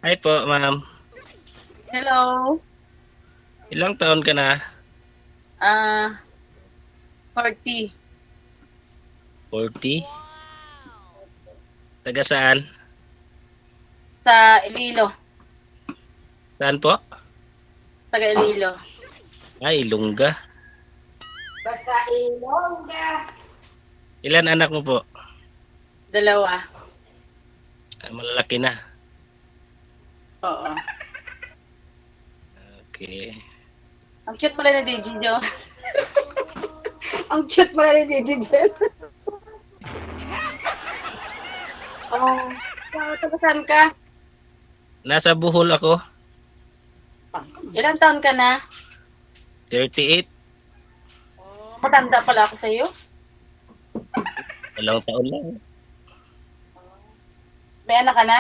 Hi po, ma'am. Hello. Ilang taon ka na? Ah, 40. 40? Taga saan? Sa Iloilo. Saan po? Taga Iloilo. Ay, Ilongga. Basta Ilongga. Ilan anak mo po? Dalawa. Malalaki na. Oo. Okay. Ang cute pala ni Digijo. Ang cute pala ni Digijo. Oh. Taga saan ka? Nasa Bohol ako. Ilang taon ka na? 38. Matanda pala ako sa iyo. Dalawang taon lang. May anak ka na?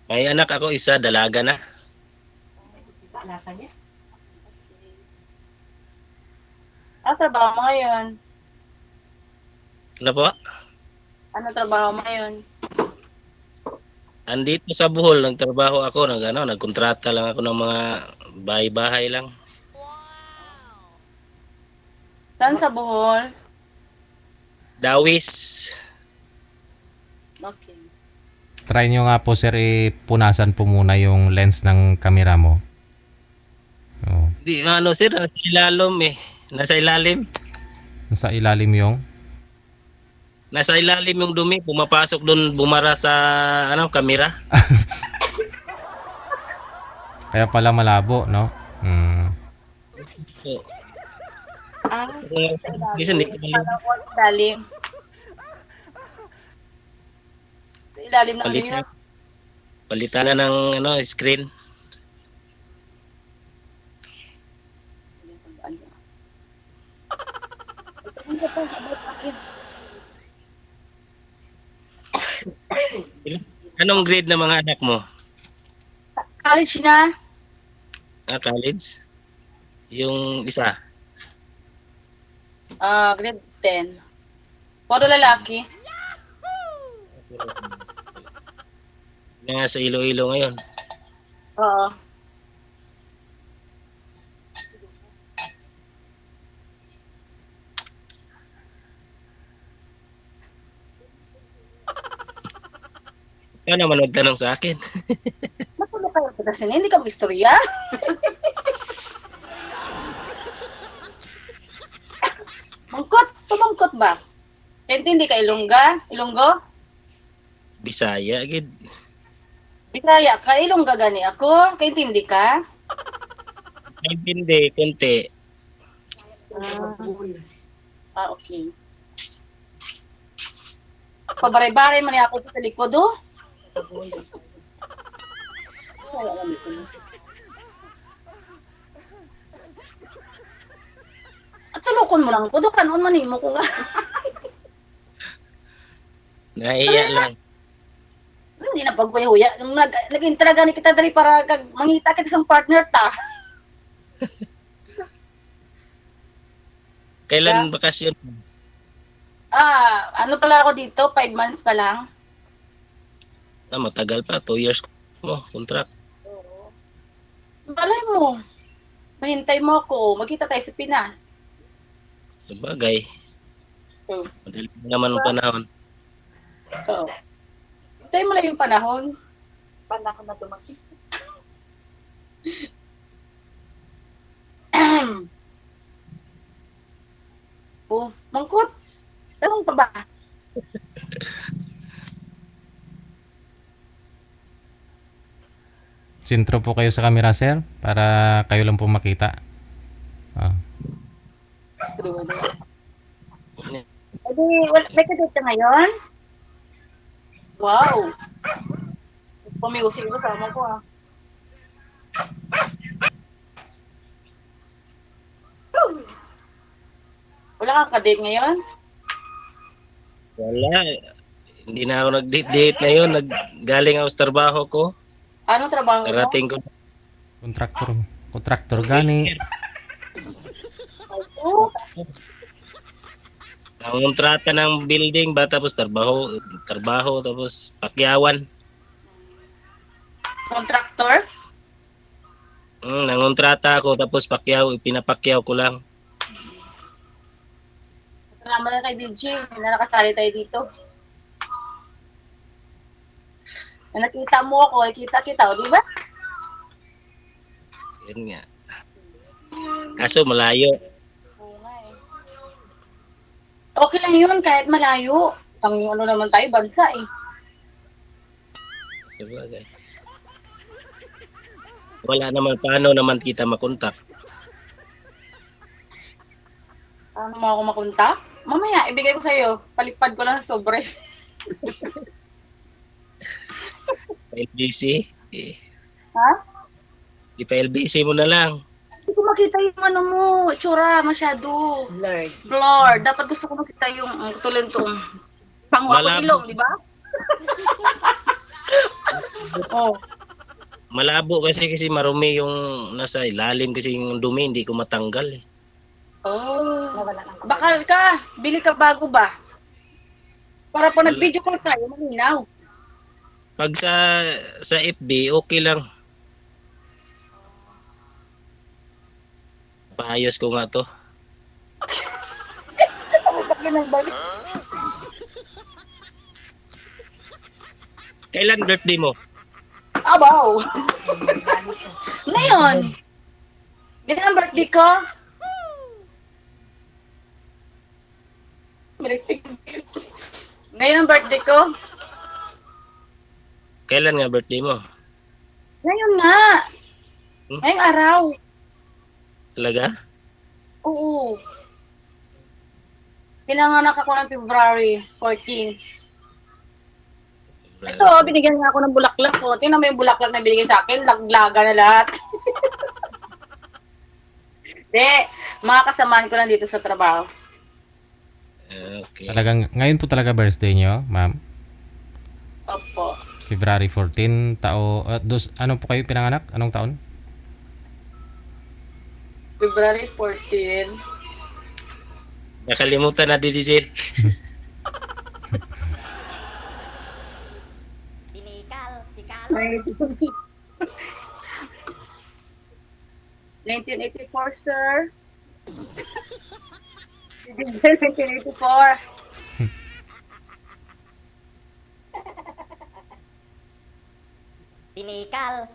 May anak ako isa, dalaga na. Anak niya. Ano trabaho mo ngayon? Ano po? Ano trabaho mo ngayon? Andito sa Bohol, nagtrabaho ako. Nagkontrata lang ako ng mga bahay-bahay lang. Saan sa Bohol? Dawis. Okay. Try nyo nga po sir, punasan po muna yung lens ng camera mo. Oh. Di, ano sir, nasa ilalim eh. Nasa ilalim. Nasa ilalim yung Nasa ilalim yung dumi, pumapasok doon, bumara sa kamera. kaya pala malabo, no? So, Ah, minsan hindi ko kala ko sa ilalim. Sa ilalim ng ano yun? palitan, palitan na ng screen. Anong grade ng mga anak mo? College na. College? Yung isa? Grade 10. Puro lalaki. Nasa Iloilo ngayon. Oo. Ikaw naman nagtanong sa akin. Matulog kayo sa kasi hindi ka mag-istorya. Tumangkot ba? Hindi ka Ilonggo? Bisaya, gid. Bisaya ka, Ilongga gani ako. Kaintindi ka? Naintindi, konti. Okay. Pabaray-baray man ako sa likod, oh. At tulukon mo lang ko, do kanon man mo ko nga. Nahiya lang. Hindi na pagkuya-huya. Naging talaga ni kita dali para mangita kita sa partner ta. Kailan bakasyon? Ano pala ako dito? 5 months pa lang. Matagal pa. 2 years mo, contract. Malay mo. Mahintay mo ako. Magkita tayo sa Pinas. Sabagay. Oo. Madali naman ang panahon. Oo. Hintay mo lang yung panahon. Panahon na dumating. Mangkot. Tanong pa ba? sintro po kayo sa camera sir para kayo lang po makita. May kadate ka ngayon? Wow. Pamiusin ko sama ko ah. Wala kang kadate ngayon? Wala. Hindi na ako nag-date na yun. Galing ako sa trabaho ko. Anong trabaho mo? Karating ko. Kontraktor gani. Ang kontrata ng building ba tapos trabaho tapos pakyawan. Contractor? Nangontrata ako tapos pinapakyaw ko lang. Salamat na kay DJ na nakasali tayo dito. Na nakita mo ako, kita kita, di ba? Yan nga. Kaso malayo. Oo nga eh. Okay lang yun, kahit malayo. Ang ano naman tayo, bansa eh. Sabagay. Wala naman, paano naman kita makontak? Paano mo ako makunta? Mamaya, ibigay ko sa'yo. Palipad ko lang sa sobre. LBC? Ha? Di pa LBC mo na lang. Hindi ko makita yung ano mo, tsura, masyado. Lord. Blur. Dapat gusto ko makita yung tulad itong pango ako Malabo. ilong, di ba? Oh. Malabo kasi marumi yung nasa ilalim kasi yung dumi hindi ko matanggal eh. Oh. Bakal ka. Bili ka bago ba? Para po nag-video call tayo, malinaw. Pag sa FB, okay lang. Paayos ko nga to. Ako ba balik? Kailan birthday mo? Abaw! Ngayon! Ganyan ang birthday ko? Ngayon ang birthday ko? Kailan nga birthday mo? Ngayon nga! Ngayong araw. Talaga? Oo. Pinanganak ako ng February 14. Ito, binigyan nga ako ng bulaklak ko. Tingnan mo yung bulaklak na binigay sa akin. Laglaga na lahat. Hindi. Mga kasamaan ko lang dito sa trabaho. Okay. Talagang, ngayon po talaga birthday nyo, ma'am? Opo. February 14, ano po kayo pinanganak? Anong taon? February 14. Nakalimutan na DJ. Tikal. 1984, sir. 1984.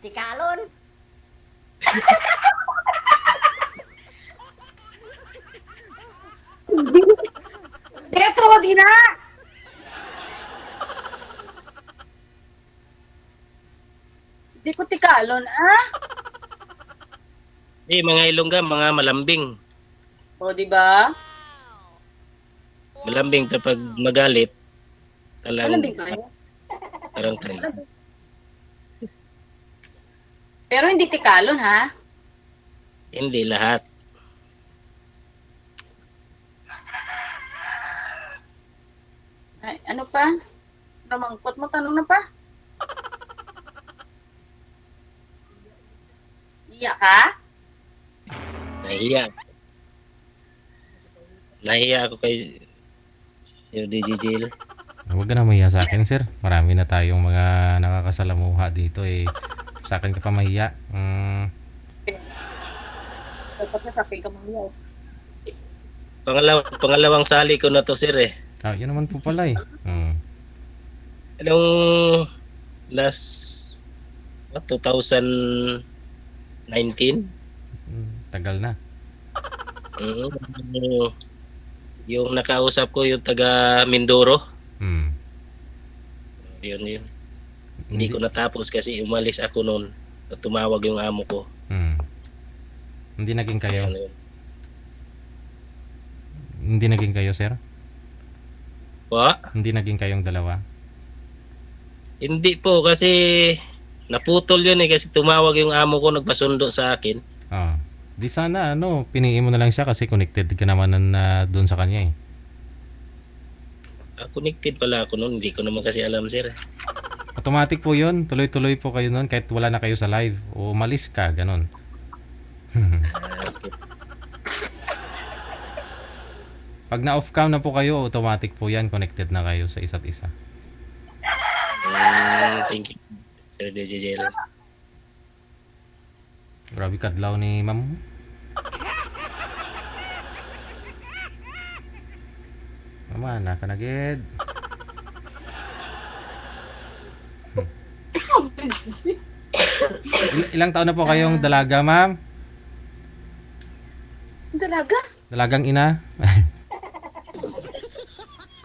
Tikalon. Petro, di na! Di ko tikalon, ah? Mga Ilongga, mga malambing. O, di ba? Malambing kapag magalit. Malambing tayo. Parang tayo. Pero hindi tikalon, ha? Hindi lahat. Ay, ano pa? Ramangkot mo, tanong na pa? Iya ka? Nahiya ako kay Sir DJ. Huwag ka na mahiya sa akin, sir. Marami na tayong mga nakakasalamuha dito eh. Sa akin ka pa mahiya. Dapat na sa akin ka mahiyaw. Pangalawang sali ko na to, sir eh. Yun naman po pala eh. Anong last 2019? Tagal na. Yung nakausap ko yung taga Mindoro. Mm. Yun. Hindi ko natapos kasi umalis ako noon. Tumawag yung amo ko. Hindi naging kayo. Ayun, yun. Hindi naging kayo, sir? Hindi naging kayong dalawa? Hindi po kasi naputol yun eh kasi tumawag yung amo ko nagpasundo sa akin. Di sana piniin mo na lang siya kasi connected ka naman na doon sa kanya eh. Connected pala ako noon, hindi ko naman kasi alam, sir. Automatic po yun. Tuloy-tuloy po kayo noon kahit wala na kayo sa live. O umalis ka, ganon. Okay. Pag na-off cam na po kayo, automatic po yan. Connected na kayo sa isa't isa. Thank you, Sir DJ. Grabe kadlaw ni ma'am. Mama, naka na gid. Ilang taon na po kayong dalaga, ma'am? Dalaga. Dalagang ina?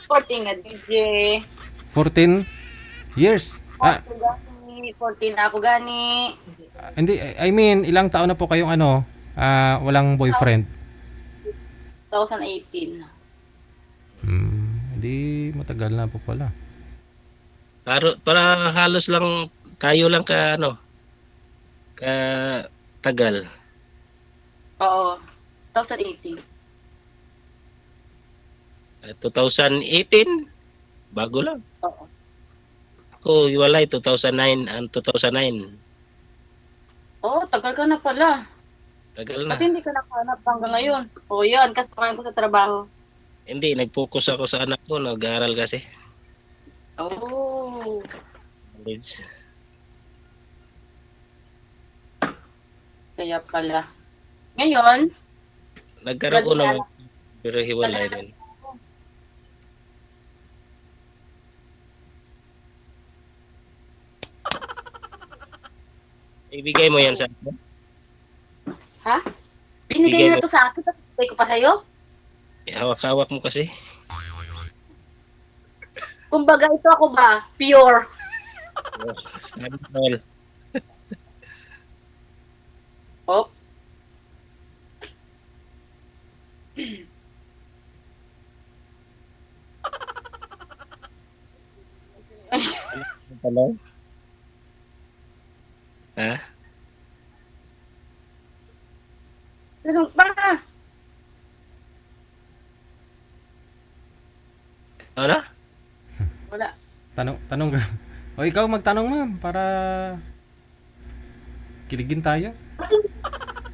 14 nga, DJ. 14 years? 14 na ako gani. Hindi, I mean, ilang taon na po kayong walang boyfriend? 2018. Hindi matagal na po pala. Para halos lang tayo lang ka tagal. Oo. 2018. 2018 bago lang. Oo. Ako hiwalay 2009 and 2009. Oo, tagal ka na pala. Tagal na. Ba't hindi ka nakahanap hanggang ngayon? O yan, kasama ko sa trabaho. Hindi, nag-focus ako sa anak ko, nag-aaral kasi. Oh. College. Kaya pala. Ngayon, Nagkaroon Grabe, naman pero hiwalay din. Ibigay mo yan sa akin. ha? Binigay Bigay na mo. to sa akin, tapos ibigay ko pa sa'yo? Hawak-hawak mo kasi. Kumbaga, ito ako ba? Pure. Well, Oh. Hello? Ha? Ganun pa. Ano? Wala. Tanong ka. O ikaw magtanong, ma'am, para kiligin tayo.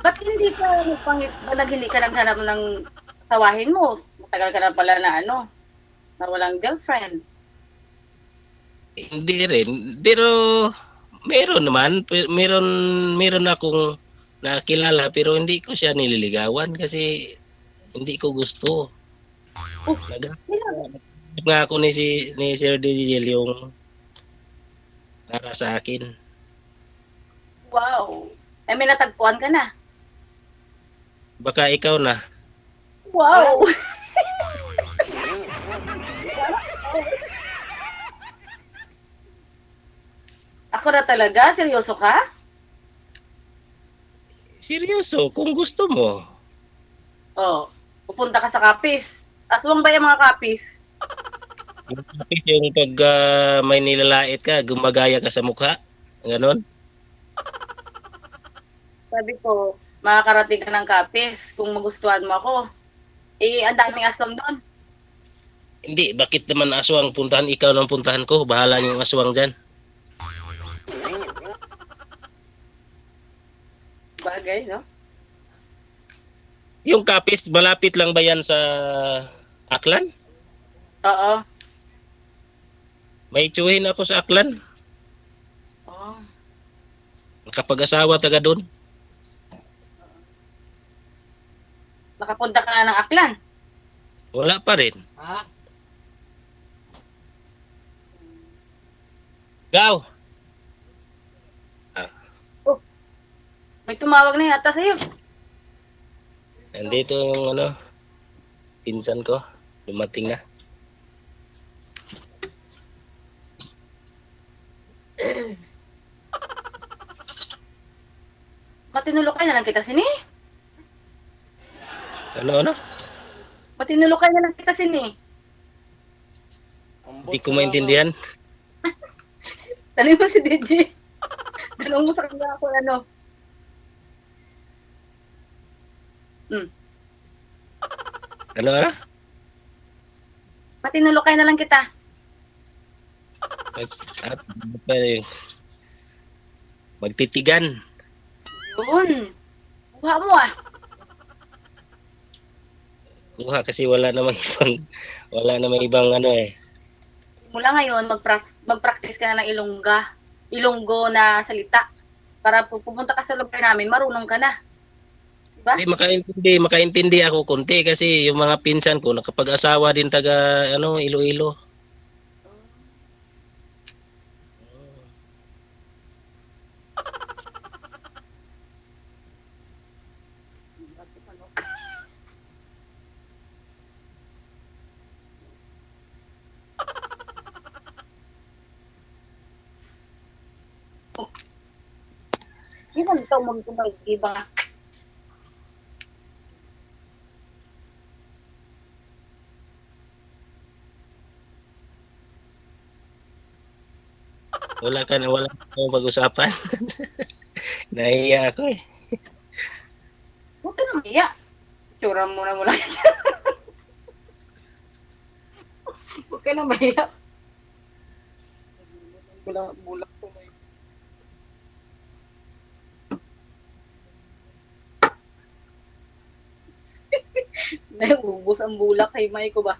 Ba't hindi ka naghili ka naghanap ng tawahin mo? Matagal ka na pala na walang girlfriend. Hindi rin. Pero meron naman. Meron akong nakilala pero hindi ko siya nililigawan kasi hindi ko gusto. Naghanap nga ako ni Sir Digil yung para sa akin. Wow. Eh, may natagpuan ka na. Baka ikaw na. Wow. Ako na talaga? Seryoso ka? Seryoso, kung gusto mo. Oh, pupunta ka sa kapis. Aswang ba yung mga kapis? Yung pag may nilalait ka, gumagaya ka sa mukha. Ganon. Sabi ko, makakarating ka ng kapis kung magustuhan mo ako. Eh, ang daming aswang doon. Hindi, bakit naman aswang puntahan? Ikaw nang puntahan ko. Bahala yung aswang dyan. Bagay, no? Yung kapis, malapit lang ba yan sa Aklan? Oo. May tsuhin ako sa Aklan. Oh. Nakapag-asawa taga doon. Nakapunta ka na ng Aklan. Wala pa rin. Ha? Gaw! May tumawag na yata sa'yo. Nandito yung pinsan ko. Dumating na. Matinulokay na lang kita sini. Ano? Matinulokay na lang kita sini. Hindi ko maintindihan. Tanong mo si DJ. Tanong mo sa kanya ako Ano? Matinulokay na lang kita. Magtitigan. Yun. Kuha mo ah. Kuha kasi wala namang ibang Mula ngayon, mag-practice ka na ng Ilonggo na salita. para pupunta ka sa lugar namin, marunong ka na. Diba? Makaintindi ako konti kasi yung mga pinsan ko nakapag-asawa din taga Iloilo. Iban ito iba nga. Wala ka pag-usapan. Nahiya ako eh. Huwag ka na maya. Tsura mo na mula. Huwag ka na maya. Bulak ko na yun. Naubos ang bulak kay May ko ba?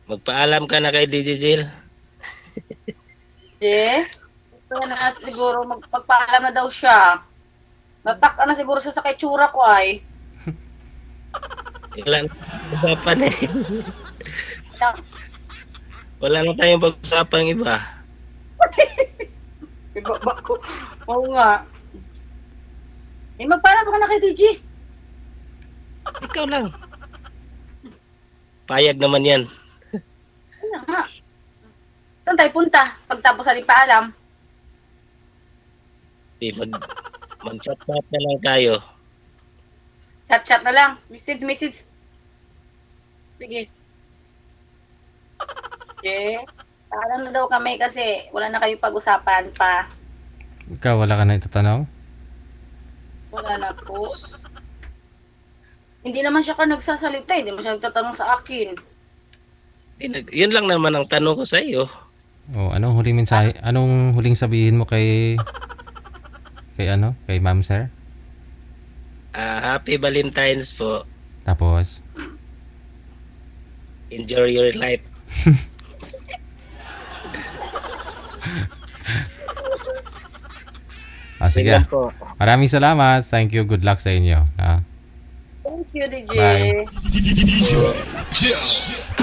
Magpaalam ka na kay DJ Jill. Ito na siguro magpaalam na daw siya. Natak na siguro siya sa kay tsura ko ay. Wala na pag-usapan eh. Wala na tayong pag-usapan iba. Ibaba ko. Oo nga. Magpaalam ka na kay DJ. Ikaw lang. Payag naman yan. Ano nga. Saan tayo punta? Pagtapos sa paalam. Mag-chat-chat na lang tayo. Chat-chat na lang. Message. Sige. Paalam na daw kami kasi wala na kayong pag-usapan pa. Ikaw, wala ka na itatanong? Wala na po. Hindi naman siya nagsasalita. Hindi mo siya nagtatanong sa akin. Oh, Yun lang naman ang tanong ko sa iyo. anong huling mensahe? Anong huling sabihin mo kay Ma'am Sir? Happy Valentine's po. Tapos, Enjoy your life. sige. Yun lang po. Maraming salamat. Thank you. Good luck sa inyo. Thank you, DJ. Bye. Chill.